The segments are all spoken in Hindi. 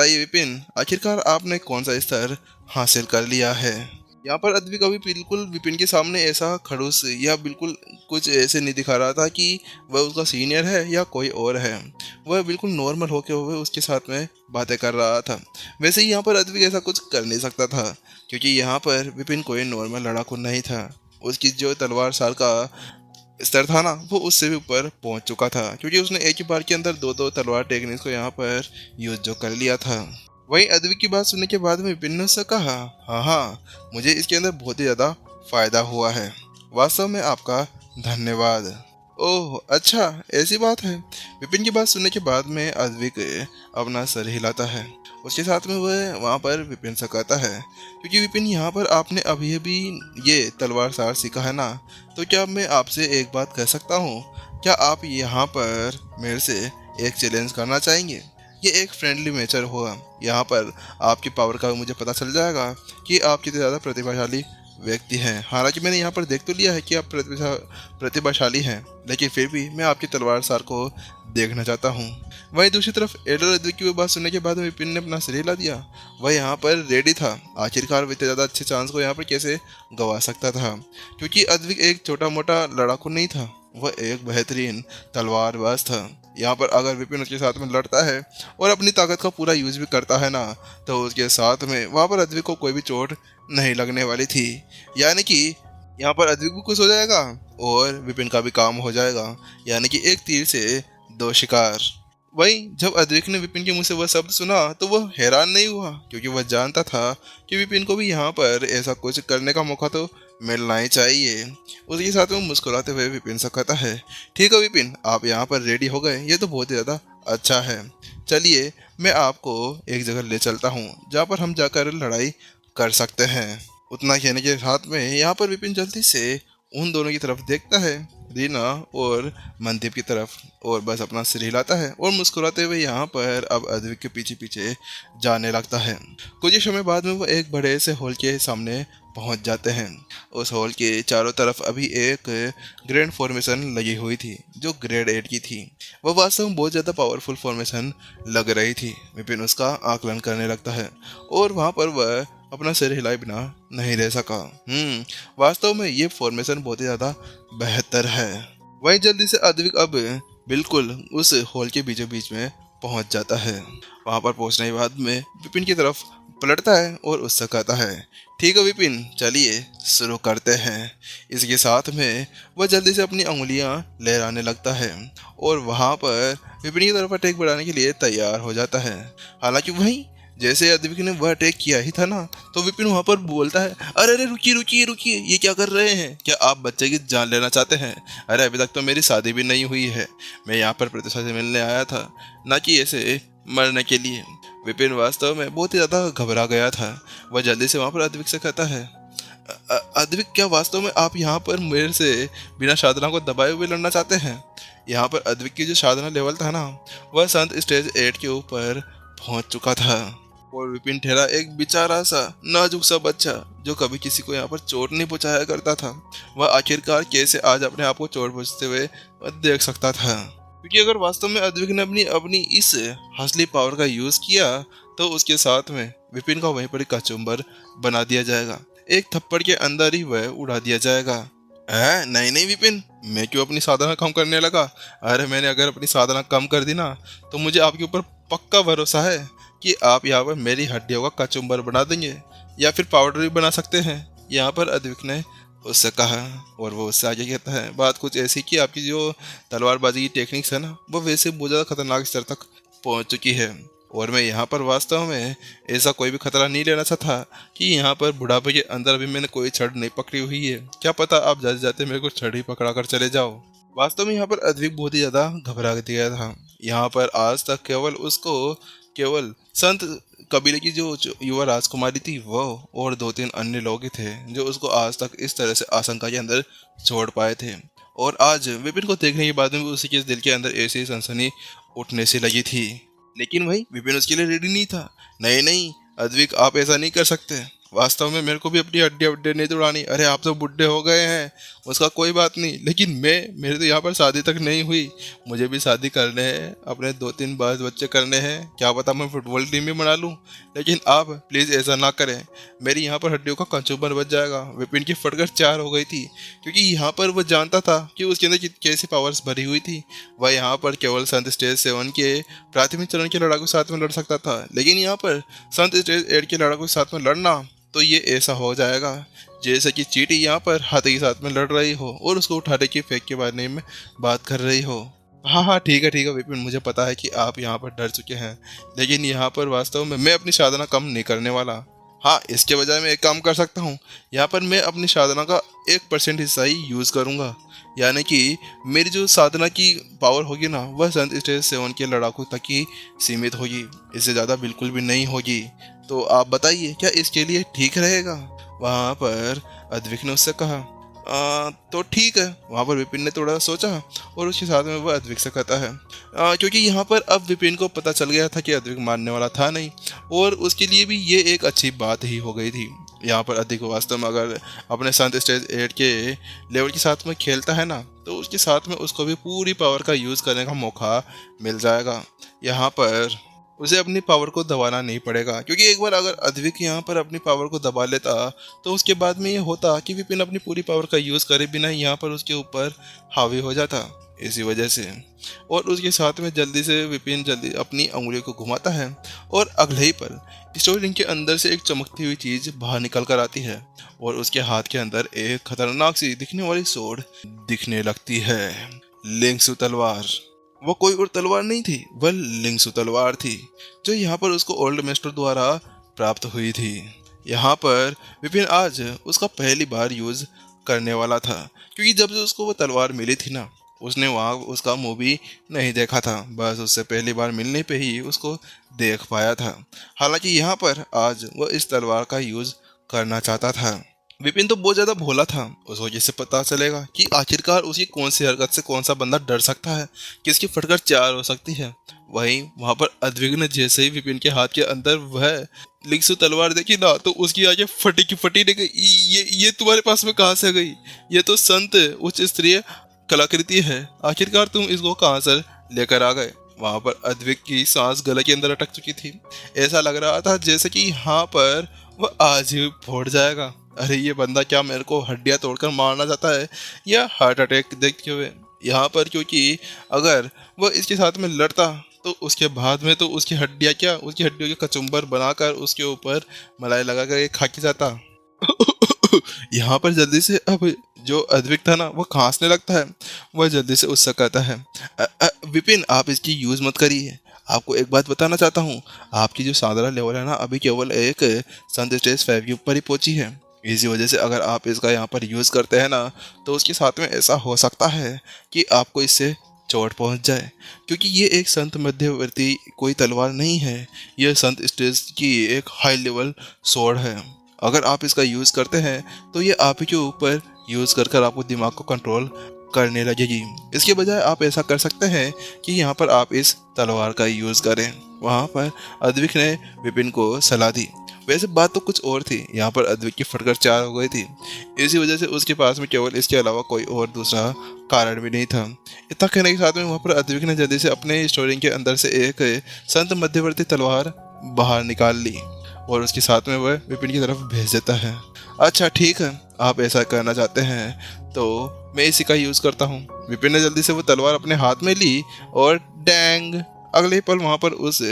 बताइए विपिन, आखिरकार आपने कौन सा स्तर हासिल कर लिया है? यहाँ पर अद्विक अभी बिल्कुल विपिन के सामने ऐसा खड़ूस या बिल्कुल कुछ ऐसे नहीं दिखा रहा था कि वह उसका सीनियर है या कोई और है। वह बिल्कुल नॉर्मल होके हुए उसके साथ में बातें कर रहा था। वैसे ही यहाँ पर अद्विक ऐसा कुछ कर नहीं सकता था, क्योंकि यहाँ पर विपिन कोई नॉर्मल लड़ाकू नहीं था। उसकी जो तलवार सार का स्तर था ना, वो उससे भी ऊपर पहुंच चुका था, क्योंकि उसने एक ही बार के अंदर दो दो तलवार टेक्निक्स को यहाँ पर यूज जो कर लिया था। वहीं अद्विक की बात सुनने के बाद में विपिन ने उससे कहा, हाँ हाँ, मुझे इसके अंदर बहुत ही ज़्यादा फायदा हुआ है। वास्तव में आपका धन्यवाद। ओह अच्छा, ऐसी बात है। विपिन की बात सुनने के बाद में अद्विक अपना सर हिलाता है। उसके साथ में वह वहाँ पर विपिन से कहता है, क्योंकि विपिन यहाँ पर आपने अभी अभी ये तलवार सार सीखा है ना, तो क्या मैं आपसे एक बात कह सकता हूँ? क्या आप यहाँ पर मेरे से एक चैलेंज करना चाहेंगे? ये एक फ्रेंडली नेचर होगा। यहाँ पर आपकी पावर का मुझे पता चल जाएगा कि आप कितने ज़्यादा प्रतिभाशाली व्यक्ति हैं। हालांकि मैंने यहाँ पर देख तो लिया है कि आप प्रतिभाशाली हैं, लेकिन फिर भी मैं आपकी तलवार सार को देखना चाहता हूँ। वहीं दूसरी तरफ एडर अद्विक की बात सुनने के बाद विपिन ने अपना सिर हिला दिया। वह यहाँ पर रेडी था। आखिरकार वो इतने ज़्यादा अच्छे चांस को यहाँ पर कैसे गवा सकता था, क्योंकि अद्विक एक छोटा मोटा लड़ाकू नहीं था, वह एक बेहतरीन तलवारबाज था। यहाँ पर अगर विपिन उसके साथ में लड़ता है और अपनी ताकत का पूरा यूज भी करता है ना, तो उसके साथ में वहाँ पर अद्विक को कोई भी चोट नहीं लगने वाली थी। यानी कि यहाँ पर अद्विक भी खुश हो जाएगा और विपिन का भी काम हो जाएगा। यानी कि एक तीर से दो शिकार। वहीं जब अद्विक ने विपिन के मुंह से वह शब्द सुना तो वह हैरान नहीं हुआ, क्योंकि वह जानता था कि विपिन को भी यहाँ पर ऐसा कुछ करने का मौका तो मिलना ही चाहिए। उसके साथ में मुस्कुराते हुए विपिन से कहता है, ठीक है विपिन, आप यहाँ पर रेडी हो गए, ये तो बहुत ही ज़्यादा अच्छा है। चलिए मैं आपको एक जगह ले चलता हूँ जहाँ पर हम जाकर लड़ाई कर सकते हैं। उतना कहने के साथ में यहाँ पर विपिन जल्दी से उन दोनों की तरफ देखता है, रीना और मनदीप की तरफ, और बस अपना सिर हिलाता है और मुस्कुराते हुए यहाँ पर अब अद्विक के पीछे पीछे जाने लगता है। कुछ ही समय बाद में वो एक बड़े से हॉल के सामने पहुंच जाते हैं। उस हॉल के चारों तरफ अभी एक ग्रैंड फॉर्मेशन लगी हुई थी, जो ग्रेड 8 की थी। वह वास्तव में बहुत ज़्यादा पावरफुल फॉर्मेशन लग रही थी। विपिन उसका आकलन करने लगता है और वहाँ पर वह अपना सिर हिलाए बिना नहीं रह सका। वास्तव में ये फॉर्मेशन बहुत ही ज़्यादा बेहतर है। वहीं जल्दी से अद्विक अब बिल्कुल उस हॉल के बीचों बीच में पहुंच जाता है। वहां पर पहुंचने के बाद में विपिन की तरफ पलटता है और उससे कहता है, ठीक है विपिन, चलिए शुरू करते हैं। इसके साथ में वह जल्दी से अपनी उंगलियां लहराने लगता है और वहां पर विपिन की तरफ अटैक बढ़ाने के लिए तैयार हो जाता है। हालांकि वहीं जैसे अद्विक ने वह अटैक किया ही था ना, तो विपिन वहां पर बोलता है, अरे अरे रुकिए रुकिए रुकिए, ये क्या कर रहे हैं? क्या आप बच्चे की जान लेना चाहते हैं? अरे अभी तक तो मेरी शादी भी नहीं हुई है। मैं यहाँ पर प्रतिष्ठा से मिलने आया था, ना कि ऐसे मरने के लिए। विपिन वास्तव में बहुत ही ज़्यादा घबरा गया था। वह जल्दी से वहाँ पर अद्विक से कहता है, अद्विक, क्या वास्तव में आप यहाँ पर मेरे से बिना साधना को दबाए हुए लड़ना चाहते हैं? यहाँ पर अद्विक की जो साधना लेवल था ना, वह संत स्टेज 8 के ऊपर पहुँच चुका था और विपिन ठहरा एक बेचारा सा नाजुक सा बच्चा जो कभी किसी को यहाँ पर चोट नहीं पहुँचाया करता था। वह आखिरकार कैसे आज अपने आप को चोट पहुँचते हुए देख सकता था, क्योंकि अगर वास्तव में अद्विक ने अपनी अपनी इस असली पावर का यूज किया तो उसके साथ में विपिन का वहीं पर कचुम्बर बना दिया जाएगा। एक थप्पड़ के अंदर ही वह उड़ा दिया जाएगा। नहीं नहीं विपिन, मैं क्यों अपनी साधना कम करने लगा? अरे मैंने अगर अपनी साधना कम कर दी ना, तो मुझे आपके ऊपर पक्का भरोसा है कि आप यहाँ पर मेरी हड्डियों का कचुम्बर बना देंगे या फिर पाउडर भी बना सकते हैं। यहाँ पर अद्विक ने उससे कहा और वो उससे आगे कहता है, बात कुछ ऐसी कि आपकी जो तलवारबाजी की टेक्निक्स है ना, वो वैसे बहुत ज़्यादा खतरनाक स्तर तक पहुँच चुकी है और मैं यहाँ पर वास्तव में ऐसा कोई भी खतरा नहीं लेना चाहता कि यहाँ पर बुढ़ापे के अंदर भी मैंने कोई छड़ नहीं पकड़ी हुई है। क्या पता आप जाते जाते मेरे को छड़ ही पकड़ा कर चले जाओ। वास्तव में यहाँ पर अद्विक बहुत ही ज़्यादा घबरा गया था। यहाँ पर आज तक केवल संत कबीले की जो युवा राजकुमारी थी वो और 2-3 अन्य लोग ही थे जो उसको आज तक इस तरह से आशंका के अंदर छोड़ पाए थे। और आज विपिन को देखने के बाद में उसी के दिल के अंदर ऐसी सनसनी उठने से लगी थी। लेकिन भाई विपिन उसके लिए रेडी नहीं था। नहीं नहीं अद्विक, आप ऐसा नहीं कर सकते। वास्तव में मेरे को भी अपनी हड्डियां वड्डियां नहीं तोड़ानी। अरे आप तो बुढ़े हो गए हैं, उसका कोई बात नहीं, लेकिन मेरे तो यहाँ पर शादी तक नहीं हुई, मुझे भी शादी करने हैं, अपने 2-3 बाल बच्चे करने हैं, क्या पता मैं फुटबॉल टीम भी बना लूँ। लेकिन आप प्लीज़ ऐसा ना करें, मेरी यहाँ पर हड्डियों का कंचूबर बच जाएगा। विपिन की फटकर 4 हो गई थी, क्योंकि यहाँ पर वो जानता था कि उसके अंदर कैसी पावर्स भरी हुई थी। वह यहाँ पर केवल संत स्टेज 7 के प्राथमिक चरण के लड़ाकू के साथ में लड़ सकता था, लेकिन यहाँ पर संत स्टेज 8 के लड़ाकू के साथ में लड़ना तो ये ऐसा हो जाएगा जैसे कि चींटी यहाँ पर हाथी के साथ में लड़ रही हो और उसको उठाने की फेंक के बारे में बात कर रही हो। हाँ हाँ ठीक है विपिन, मुझे पता है कि आप यहाँ पर डर चुके हैं, लेकिन यहाँ पर वास्तव में मैं अपनी साधना कम नहीं करने वाला। हाँ, इसके बजाय मैं एक काम कर सकता हूँ, यहाँ पर मैं अपनी साधना का 1% हिस्सा ही यूज़ करूँगा, यानी कि मेरी जो साधना की पावर होगी ना वह संत स्टेज 7 के लड़ाकू तक ही सीमित होगी, इससे ज़्यादा बिल्कुल भी नहीं होगी। तो आप बताइए क्या इसके लिए ठीक रहेगा? वहाँ पर अद्विक ने उससे कहा। तो ठीक है। वहाँ पर विपिन ने थोड़ा सोचा और उसके साथ में वह अद्विक से कहता है, क्योंकि यहाँ पर अब विपिन को पता चल गया था कि अद्विक मानने वाला था नहीं, और उसके लिए भी ये एक अच्छी बात ही हो गई थी। यहाँ पर अद्विक वास्तव में अगर अपने संत स्टेज 8 के लेवल के साथ में खेलता है ना, तो उसके साथ में उसको भी पूरी पावर का यूज़ करने का मौका मिल जाएगा। यहाँ पर उसे अपनी पावर को दबाना नहीं पड़ेगा, क्योंकि एक बार अगर अद्विक यहाँ पर अपनी पावर को दबा लेता तो उसके बाद में ये होता कि विपिन अपनी पूरी पावर का यूज़ करे बिना यहाँ पर उसके ऊपर हावी हो जाता, इसी वजह से। और उसके साथ में जल्दी से विपिन जल्दी अपनी उंगलियों को घुमाता है और अगले ही पर स्टोरी रिंग के अंदर से एक चमकती हुई चीज़ बाहर निकल कर आती है और उसके हाथ के अंदर एक खतरनाक सी दिखने वाली सोड दिखने लगती है। लिंक्सु तलवार। वो कोई और तलवार नहीं थी, वह लिंक्सु तलवार थी, जो यहाँ पर उसको ओल्ड मास्टर द्वारा प्राप्त हुई थी। यहाँ पर विपिन आज उसका पहली बार यूज़ करने वाला था, क्योंकि जब से उसको वो तलवार मिली थी ना, उसने वहाँ उसका मुँह भी नहीं देखा था, बस उससे पहली बार मिलने पे ही उसको देख पाया था। हालांकि यहाँ पर आज वो इस तलवार का यूज़ करना चाहता था। विपिन तो बहुत ज़्यादा भोला था, उस वजह से पता चलेगा कि आखिरकार उसकी कौन सी हरकत से कौन सा बंदा डर सकता है, किसकी फटकर 4 हो सकती है। वहीं वहाँ पर अद्विक ने जैसे ही विपिन के हाथ के अंदर वह लिंक्सु तलवार देखी ना, तो उसकी आंखें फटी की फटी रह गई। ये तुम्हारे पास में कहाँ से गई? ये तो संत उच्च स्तरीय कलाकृति है, आखिरकार तुम इसको कहाँ से लेकर आ गए? वहाँ पर अद्विक की सांस गले के अंदर अटक चुकी थी, ऐसा लग रहा था जैसे कि यहाँ पर वह आज ही फोड़ जाएगा। अरे ये बंदा क्या मेरे को हड्डियाँ तोड़कर मारना चाहता है या हार्ट अटैक देखते हुए? यहाँ पर क्योंकि अगर वह इसके साथ में लड़ता तो उसके बाद में तो उसकी हड्डियाँ क्या, उसकी हड्डियों के कचुम्बर बनाकर उसके ऊपर मलाई लगा कर खा के जाता। यहाँ पर जल्दी से अब जो अद्विक था ना वो खांसने लगता है। वह जल्दी से उससे कहता है, विपिन आप इसकी यूज़ मत करिए, आपको एक बात बताना चाहता हूँ, आपकी जो साधारण लेवल है ना अभी केवल एक संत स्टेज 5 के ऊपर ही पहुँची है। इसी वजह से अगर आप इसका यहाँ पर यूज़ करते हैं ना, तो उसके साथ में ऐसा हो सकता है कि आपको इससे चोट पहुँच जाए, क्योंकि ये एक संत मध्यवर्ती कोई तलवार नहीं है, यह संत स्टेज की एक हाई लेवल स्वॉर्ड है। अगर आप इसका यूज़ करते हैं तो ये आप ही के ऊपर यूज़ कर कर आपको दिमाग को कंट्रोल करने लगेगी। इसके बजाय आप ऐसा कर सकते हैं कि यहाँ पर आप इस तलवार का यूज़ करें। वहाँ पर अद्विक ने विपिन को सलाह दी। वैसे बात तो कुछ और थी, यहाँ पर अद्विक की फटकर 4 हो गई थी, इसी वजह से उसके पास में केवल इसके अलावा कोई और दूसरा कारण भी नहीं था। इतना कहने के साथ में वहाँ पर अद्विक ने जल्दी से अपने स्टोरिंग के अंदर से एक संत मध्यवर्ती तलवार बाहर निकाल ली और उसके साथ में वह विपिन की तरफ भेज देता है। अच्छा ठीक है, आप ऐसा करना चाहते हैं तो मैं इसी का यूज़ करता हूँ। विपिन ने जल्दी से वो तलवार अपने हाथ में ली और डैंग, अगले ही पल वहाँ पर उस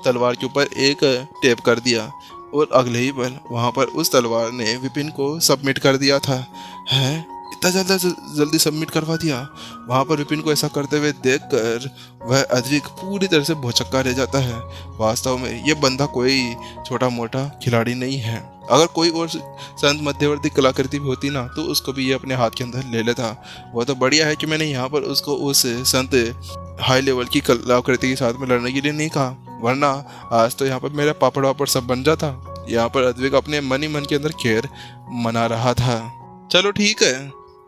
तलवार के ऊपर एक टेप कर दिया और अगले ही पल वहाँ पर उस तलवार ने विपिन को सबमिट कर दिया था। है इतना जल्दी सबमिट करवा दिया? वहाँ पर विपिन को ऐसा करते हुए देखकर वह अद्विक पूरी तरह से भौचक्का रह जाता है। वास्तव में ये बंदा कोई छोटा मोटा खिलाड़ी नहीं है। अगर कोई और संत मध्यवर्ती कलाकृति भी होती ना तो उसको भी ये अपने हाथ के अंदर ले लेता। वो तो बढ़िया है कि मैंने यहाँ पर उसको उस संत हाई लेवल की कलाकृति के साथ में लड़ने के लिए नहीं कहा, वरना आज तो यहाँ पर मेरा पापड़ वापड़ सब बन जाता। यहाँ पर अद्विक अपने मन ही मन के अंदर खैर मना रहा था। चलो ठीक है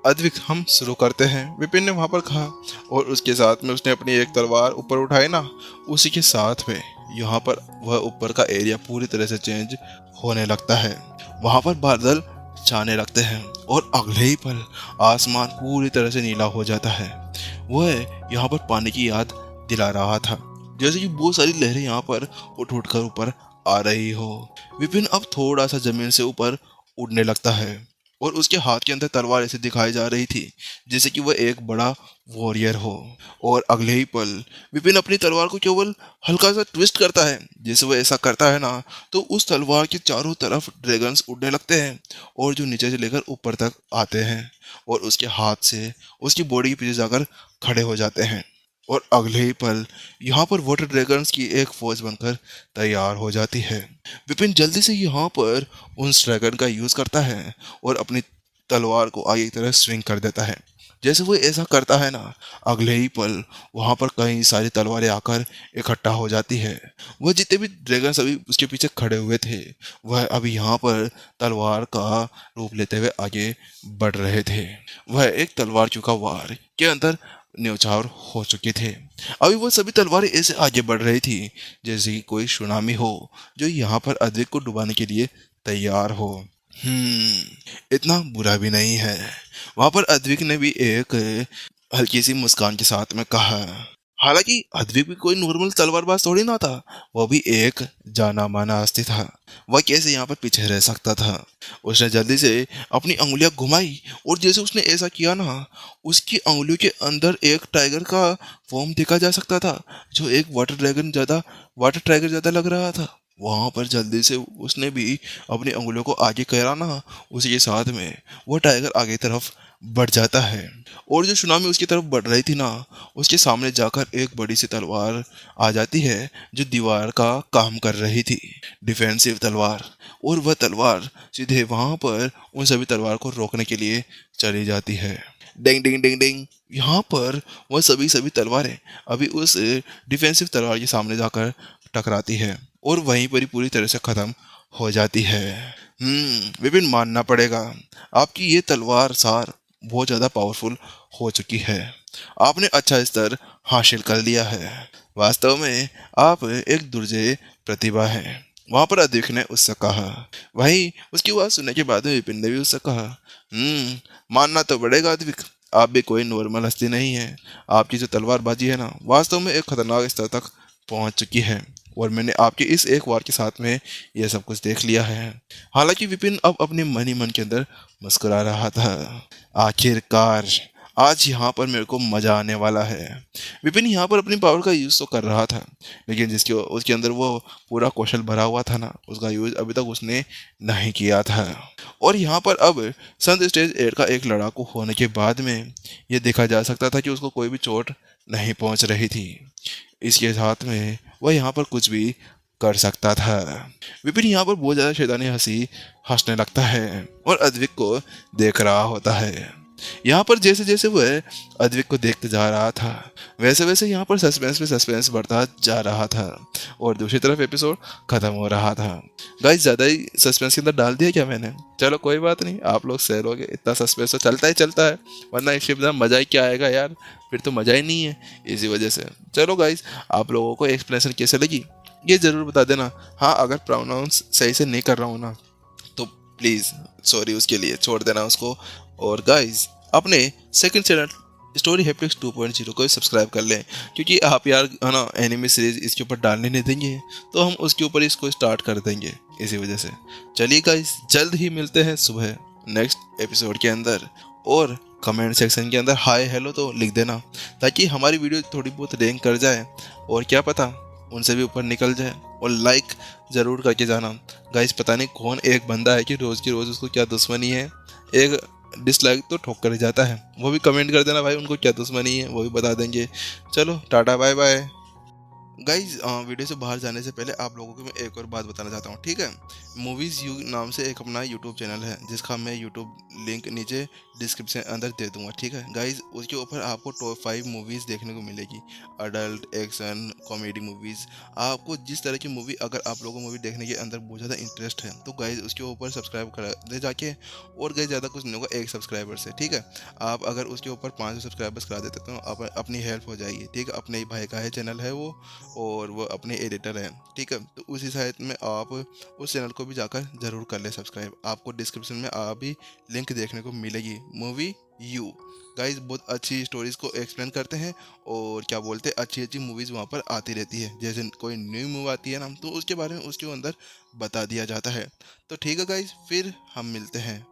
अद्विक, हम शुरू करते हैं, विपिन ने वहाँ पर कहा और उसके साथ में उसने अपनी एक तलवार ऊपर उठाई ना, उसी के साथ में यहाँ पर वह ऊपर का एरिया पूरी तरह से चेंज होने लगता है। वहाँ पर बादल छाने लगते हैं और अगले ही पल आसमान पूरी तरह से नीला हो जाता है। वह यहाँ पर पानी की याद दिला रहा था, जैसे कि बहुत सारी लहरें यहाँ पर उठ उठ कर ऊपर आ रही हो। विपिन अब थोड़ा सा जमीन से ऊपर उड़ने लगता है और उसके हाथ के अंदर तलवार ऐसे दिखाई जा रही थी जैसे कि वह एक बड़ा वॉरियर हो। और अगले ही पल विपिन अपनी तलवार को केवल हल्का सा ट्विस्ट करता है। जैसे वह ऐसा करता है ना, तो उस तलवार के चारों तरफ ड्रैगन्स उड़ने लगते हैं और जो नीचे से लेकर ऊपर तक आते हैं और उसके हाथ से उसकी बॉडी के पीछे जाकर खड़े हो जाते हैं। और अगले ही पल यहाँ पर वाटर ड्रैगन्स की एक फौज बनकर तैयार हो जाती है। विपिन जल्दी से यहाँ पर उन ड्रैगन का यूज करता है और अपनी तलवार को आगे की तरफ स्विंग कर देता है। जैसे वो ऐसा करता है ना, अगले ही पल वहाँ पर कई सारी तलवारें आकर इकट्ठा हो जाती है। वह जितने भी ड्रैगन्स अभी उसके पीछे खड़े हुए थे, वह अभी यहाँ पर तलवार का रूप लेते हुए आगे बढ़ रहे थे। वह एक तलवार चुका वार के अंदर न्यौछावर हो चुके थे। अभी वो सभी तलवारें ऐसे आगे बढ़ रही थी जैसे कि कोई सुनामी हो जो यहाँ पर अद्विक को डुबाने के लिए तैयार हो। इतना बुरा भी नहीं है। वहां पर अद्विक ने भी एक हल्की सी मुस्कान के साथ में कहा। हालांकि अद्विक भी कोई नॉर्मल तलवारबाज थोड़ी ना था, वो भी एक जाना माना हस्ती था। वह कैसे यहाँ पर पीछे रह सकता था। उसने जल्दी से अपनी अंगुलियां घुमाई और जैसे उसने ऐसा किया ना, उसकी अंगुलियों के अंदर एक टाइगर का फॉर्म देखा जा सकता था, जो एक वाटर टाइगर ज्यादा लग रहा था। वहां पर जल्दी से उसने भी अपनी अंगुलियों को आगे करा ना, उसी के साथ में वो टाइगर आगे की तरफ बढ़ जाता है। और जो सुनामी उसकी तरफ बढ़ रही थी ना, उसके सामने जाकर एक बड़ी सी तलवार आ जाती है जो दीवार का काम कर रही थी, डिफेंसिव तलवार। और वह तलवार सीधे वहां पर उन सभी तलवार को रोकने के लिए चली जाती है। डिंग डिंग डिंग डिंग, यहाँ पर वह सभी तलवारें अभी उस डिफेंसिव तलवार के सामने जाकर टकराती है और वहीं पर ही पूरी तरह से खत्म हो जाती है। विपिन, मानना पड़ेगा, आपकी ये तलवार सार बहुत ज़्यादा पावरफुल हो चुकी है। आपने अच्छा स्तर हासिल कर लिया है। वास्तव में आप एक दुर्जेय प्रतिभा हैं। वहां पर अध्यक्ष ने उससे कहा। वहीं उसकी बात सुनने के बाद में विपिन ने भी उससे कहा, मानना तो पड़ेगा अद्विक, आप भी कोई नॉर्मल हस्ती नहीं है। आपकी जो तलवारबाजी है ना, वास्तव में एक खतरनाक स्तर तक पहुंच चुकी है और मैंने आपके इस एक वार के साथ में यह सब कुछ देख लिया है। हालांकि विपिन अब अपने मन ही मन के अंदर मुस्कुरा रहा था। आखिरकार आज यहाँ पर मेरे को मजा आने वाला है। विपिन यहाँ पर अपनी पावर का यूज तो कर रहा था, लेकिन जिसके उसके अंदर वो पूरा कौशल भरा हुआ था ना, उसका यूज अभी तक उसने नहीं किया था। और यहाँ पर अब संत स्टेज 8 का एक लड़ाकू होने के बाद में ये देखा जा सकता था कि उसको कोई भी चोट नहीं पहुंच रही थी। इसके साथ में वह यहाँ पर कुछ भी कर सकता था। विपिन यहाँ पर बहुत ज्यादा शैतानी हंसी हंसने लगता है और अद्विक को देख रहा होता है। यहाँ पर जैसे जैसे वह अद्विक को देखते जा रहा था, वैसे वैसे यहाँ पर सस्पेंस में सस्पेंस बढ़ता जा रहा था और दूसरी तरफ एपिसोड खत्म हो रहा था। गाइस, ज्यादा ही सस्पेंस के अंदर डाल दिया क्या मैंने? चलो कोई बात नहीं, आप लोग सह लोगे, इतना सस्पेंस तो चलता ही चलता है, वरना इस शिप मजा ही क्या आएगा यार, फिर तो मजा ही नहीं है। इसी वजह से चलो गाइस, आप लोगों को एक्सप्लेनेशन कैसे लगी ये जरूर बता देना। हाँ, अगर प्रोनाउंस सही से नहीं कर रहा हूँ ना, तो प्लीज़ सॉरी, उसके लिए छोड़ देना उसको। और गाइस, अपने सेकंड चैनल स्टोरी हैप्टिक्स 2.0 को सब्सक्राइब कर लें, क्योंकि आप यार है ना एनिमे सीरीज इसके ऊपर डालने नहीं देंगे तो हम उसके ऊपर इसको स्टार्ट कर देंगे। इसी वजह से चलिए गाइस, जल्द ही मिलते हैं सुबह नेक्स्ट एपिसोड के अंदर। और कमेंट सेक्शन के अंदर हाय हेलो तो लिख देना, ताकि हमारी वीडियो थोड़ी बहुत रैंक कर जाए और क्या पता उनसे भी ऊपर निकल जाए। और लाइक ज़रूर करके जाना गाइस, पता नहीं कौन एक बंदा है कि रोज़ की रोज़ उसको क्या दुश्मनी है, एक डिसलाइक तो ठोक कर ही जाता है। वो भी कमेंट कर देना भाई, उनको क्या दुश्मनी है, वो भी बता देंगे। चलो tata bye bye. Guys, video से बाहर जाने से पहले आप लोगों को मैं एक और बात बताना चाहता हूँ, ठीक है? मूवीज़ यू नाम से एक अपना यूट्यूब चैनल है, जिसका मैं यूट्यूब लिंक नीचे डिस्क्रिप्शन अंदर दे दूंगा, ठीक है गाइज? उसके ऊपर आपको टॉप 5 मूवीज़ देखने को मिलेगी, अडल्ट, एक्शन, कॉमेडी मूवीज़। आपको जिस तरह की मूवी, अगर आप लोगों को मूवी देखने के अंदर बहुत ज़्यादा इंटरेस्ट है, तो गाइज उसके ऊपर सब्सक्राइब कर दे जाके। और गाइज ज़्यादा कुछ नहीं होगा, एक सब्सक्राइबर से, ठीक है? आप अगर उसके ऊपर 500 सब्सक्राइबर्स करा देते तो अपनी हेल्प हो जाएगी, ठीक है? अपने ही भाई का है चैनल है वो, और वो अपने एडिटर हैं, ठीक है। तो उसी साइट में आप उस चैनल को भी जाकर ज़रूर कर लें सब्सक्राइब। आपको डिस्क्रिप्शन में भी लिंक देखने को मिलेगी। मूवी यू गाइस बहुत अच्छी स्टोरीज को एक्सप्लेन करते हैं और क्या बोलते हैं, अच्छी अच्छी मूवीज़ वहाँ पर आती रहती है। जैसे कोई न्यू मूवी आती है ना, तो उसके बारे में उसके अंदर बता दिया जाता है। तो ठीक है गाइस, फिर हम मिलते हैं।